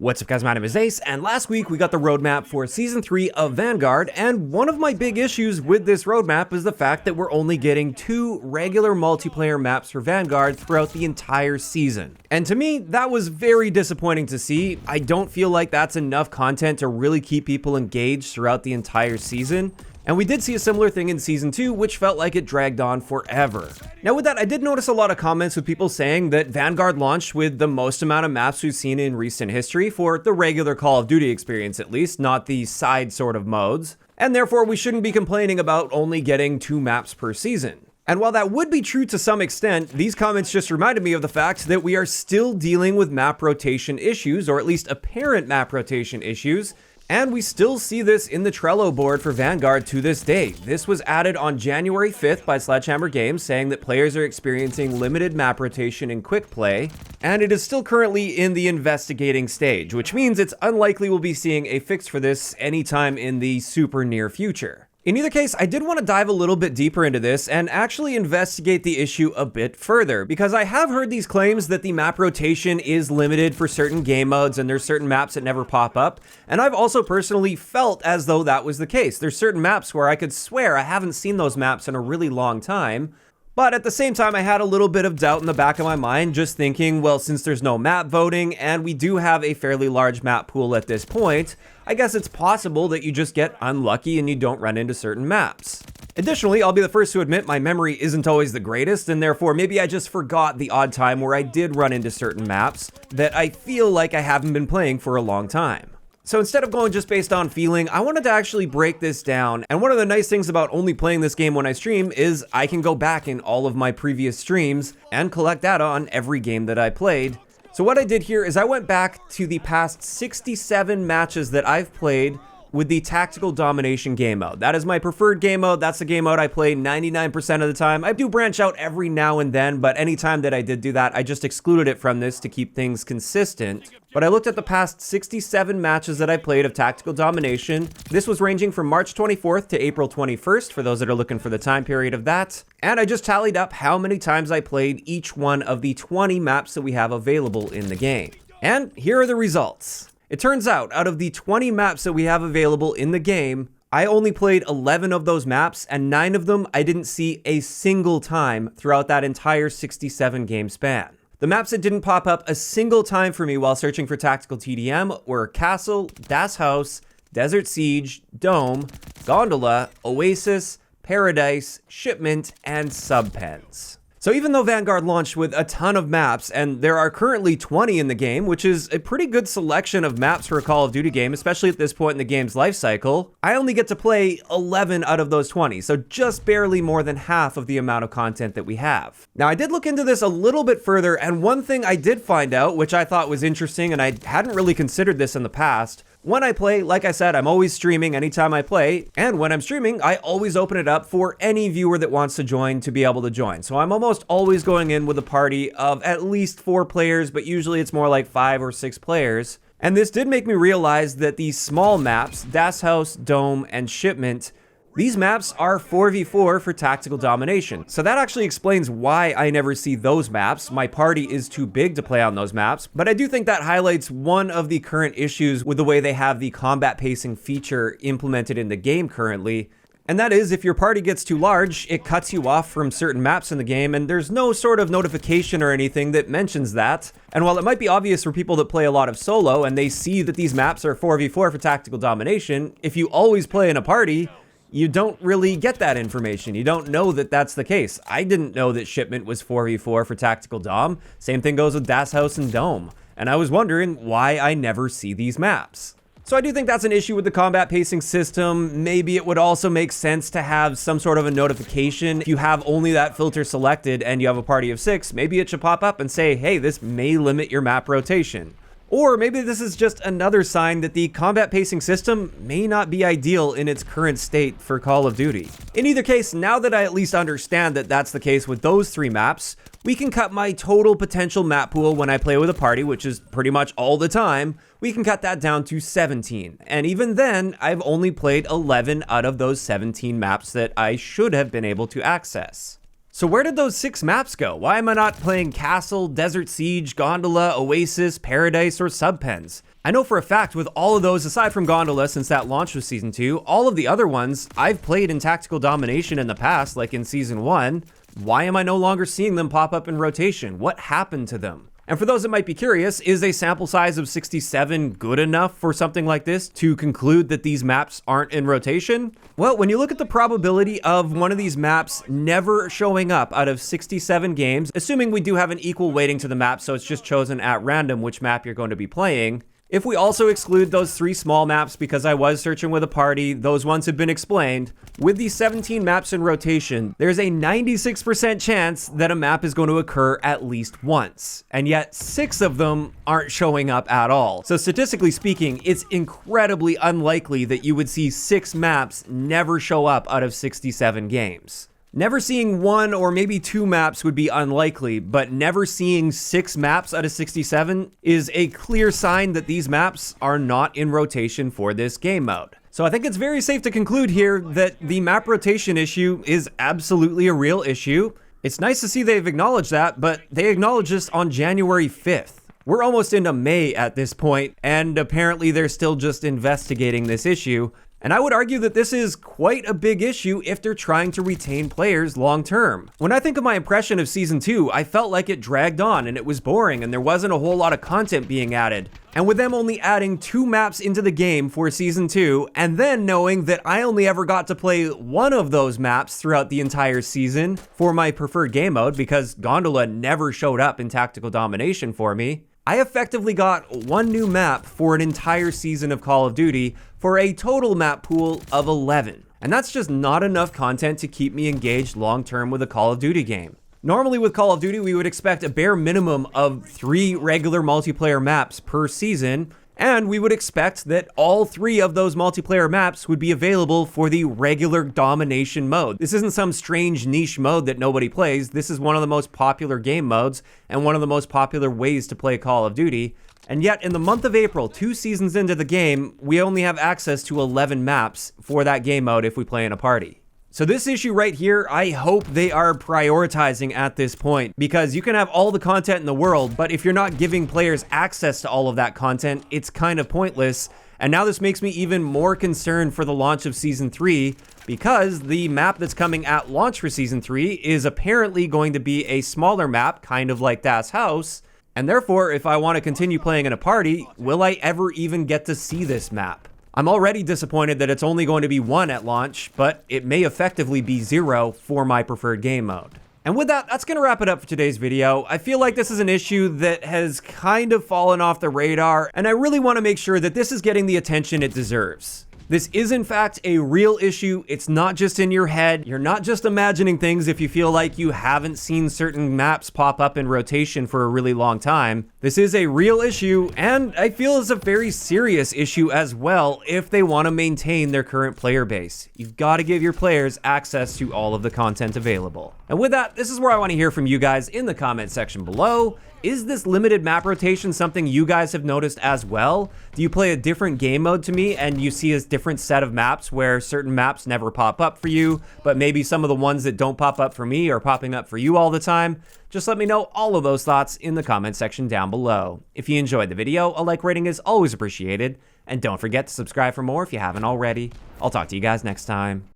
What's up guys, my name is Ace, and last week we got the roadmap for Season 3 of Vanguard, and one of my big issues with this roadmap is the fact that we're only getting 2 regular multiplayer maps for Vanguard throughout the entire season. And to me, that was very disappointing to see. I don't feel like that's enough content to really keep people engaged throughout the entire season. And we did see a similar thing in Season 2, which felt like it dragged on forever. Now with that, I did notice a lot of comments with people saying that Vanguard launched with the most amount of maps we've seen in recent history, for the regular Call of Duty experience at least, not the side sort of modes. And therefore, we shouldn't be complaining about only getting 2 maps per season. And while that would be true to some extent, these comments just reminded me of the fact that we are still dealing with map rotation issues, or at least apparent map rotation issues. And we still see this in the Trello board for Vanguard to this day. This was added on January 5th by Sledgehammer Games, saying that players are experiencing limited map rotation in quick play, and it is still currently in the investigating stage, which means it's unlikely we'll be seeing a fix for this anytime in the super near future. In either case, I did want to dive a little bit deeper into this and actually investigate the issue a bit further, because I have heard these claims that the map rotation is limited for certain game modes and there's certain maps that never pop up, and I've also personally felt as though that was the case. There's certain maps where I could swear I haven't seen those maps in a really long time. But at the same time, I had a little bit of doubt in the back of my mind, just thinking, well, since there's no map voting, and we do have a fairly large map pool at this point, I guess it's possible that you just get unlucky and you don't run into certain maps. Additionally, I'll be the first to admit my memory isn't always the greatest, and therefore maybe I just forgot the odd time where I did run into certain maps that I feel like I haven't been playing for a long time. So instead of going just based on feeling, I wanted to actually break this down. And one of the nice things about only playing this game when I stream is I can go back in all of my previous streams and collect data on every game that I played. So what I did here is I went back to the past 67 matches that I've played with the Tactical Domination game mode. That is my preferred game mode. That's the game mode I play 99% of the time. I do branch out every now and then, but anytime that I did do that, I just excluded it from this to keep things consistent. But I looked at the past 67 matches that I played of Tactical Domination. This was ranging from March 24th to April 21st, for those that are looking for the time period of that. And I just tallied up how many times I played each one of the 20 maps that we have available in the game. And here are the results. It turns out of the 20 maps that we have available in the game, I only played 11 of those maps, and 9 of them I didn't see a single time throughout that entire 67 game span. The maps that didn't pop up a single time for me while searching for Tactical TDM were Castle, Das House, Desert Siege, Dome, Gondola, Oasis, Paradise, Shipment, and Subpens. So even though Vanguard launched with a ton of maps, and there are currently 20 in the game, which is a pretty good selection of maps for a Call of Duty game, especially at this point in the game's life cycle, I only get to play 11 out of those 20, so just barely more than half of the amount of content that we have. Now I did look into this a little bit further, and one thing I did find out, which I thought was interesting, and I hadn't really considered this in the past. When I play, like I said, I'm always streaming anytime I play, and when I'm streaming, I always open it up for any viewer that wants to join to be able to join. So I'm almost always going in with a party of at least 4 players, but usually it's more like 5 or 6 players. And this did make me realize that these small maps, Das House, Dome, and Shipment, these maps are 4v4 for Tactical Domination. So that actually explains why I never see those maps. My party is too big to play on those maps, but I do think that highlights one of the current issues with the way they have the combat pacing feature implemented in the game currently. And that is, if your party gets too large, it cuts you off from certain maps in the game, and there's no sort of notification or anything that mentions that. And while it might be obvious for people that play a lot of solo and they see that these maps are 4v4 for Tactical Domination, if you always play in a party, you don't really get that information. You don't know that that's the case. I didn't know that Shipment was 4v4 for Tactical Dom. Same thing goes with Das House and Dome. And I was wondering why I never see these maps. So I do think that's an issue with the combat pacing system. Maybe it would also make sense to have some sort of a notification. If you have only that filter selected and you have a party of 6, maybe it should pop up and say, hey, this may limit your map rotation. Or maybe this is just another sign that the combat pacing system may not be ideal in its current state for Call of Duty. In either case, now that I at least understand that that's the case with those 3 maps, we can cut my total potential map pool when I play with a party, which is pretty much all the time, we can cut that down to 17. And even then, I've only played 11 out of those 17 maps that I should have been able to access. So where did those 6 maps go? Why am I not playing Castle, Desert Siege, Gondola, Oasis, Paradise, or Subpens? I know for a fact with all of those, aside from Gondola, since that launched with Season 2, all of the other ones I've played in Tactical Domination in the past, like in Season 1. Why am I no longer seeing them pop up in rotation? What happened to them? And for those that might be curious, is a sample size of 67 good enough for something like this to conclude that these maps aren't in rotation? Well, when you look at the probability of one of these maps never showing up out of 67 games, assuming we do have an equal weighting to the map, so it's just chosen at random which map you're going to be playing. If we also exclude those 3 small maps because I was searching with a party, those ones have been explained, with these 17 maps in rotation, there's a 96% chance that a map is going to occur at least once. And yet 6 of them aren't showing up at all. So statistically speaking, it's incredibly unlikely that you would see 6 maps never show up out of 67 games. Never seeing 1 or maybe 2 maps would be unlikely, but never seeing 6 maps out of 67 is a clear sign that these maps are not in rotation for this game mode. So I think it's very safe to conclude here that the map rotation issue is absolutely a real issue. It's nice to see they've acknowledged that, but they acknowledged this on January 5th. We're almost into May at this point, and apparently they're still just investigating this issue. And I would argue that this is quite a big issue if they're trying to retain players long term. When I think of my impression of Season 2, I felt like it dragged on and it was boring and there wasn't a whole lot of content being added. And with them only adding 2 maps into the game for Season 2, and then knowing that I only ever got to play 1 of those maps throughout the entire season for my preferred game mode because Gondola never showed up in Tactical Domination for me, I effectively got 1 new map for an entire season of Call of Duty for a total map pool of 11. And that's just not enough content to keep me engaged long term with a Call of Duty game. Normally with Call of Duty, we would expect a bare minimum of 3 regular multiplayer maps per season, and we would expect that all 3 of those multiplayer maps would be available for the regular domination mode. This isn't some strange niche mode that nobody plays. This is one of the most popular game modes and one of the most popular ways to play Call of Duty. And yet in the month of April, 2 seasons into the game, we only have access to 11 maps for that game mode if we play in a party. So this issue right here, I hope they are prioritizing at this point, because you can have all the content in the world, but if you're not giving players access to all of that content, it's kind of pointless. And now this makes me even more concerned for the launch of Season 3, because the map that's coming at launch for Season 3 is apparently going to be a smaller map, kind of like Das House, and therefore, if I want to continue playing in a party, will I ever even get to see this map? I'm already disappointed that it's only going to be 1 at launch, but it may effectively be 0 for my preferred game mode. And with that, that's going to wrap it up for today's video. I feel like this is an issue that has kind of fallen off the radar, and I really want to make sure that this is getting the attention it deserves. This is in fact a real issue. It's not just in your head. You're not just imagining things if you feel like you haven't seen certain maps pop up in rotation for a really long time. This is a real issue, and I feel it's a very serious issue as well if they want to maintain their current player base. You've got to give your players access to all of the content available. And with that, this is where I want to hear from you guys in the comment section below. Is this limited map rotation something you guys have noticed as well? Do you play a different game mode to me and you see a different set of maps where certain maps never pop up for you, but maybe some of the ones that don't pop up for me are popping up for you all the time? Just let me know all of those thoughts in the comment section down below. If you enjoyed the video, a like rating is always appreciated, and don't forget to subscribe for more if you haven't already. I'll talk to you guys next time.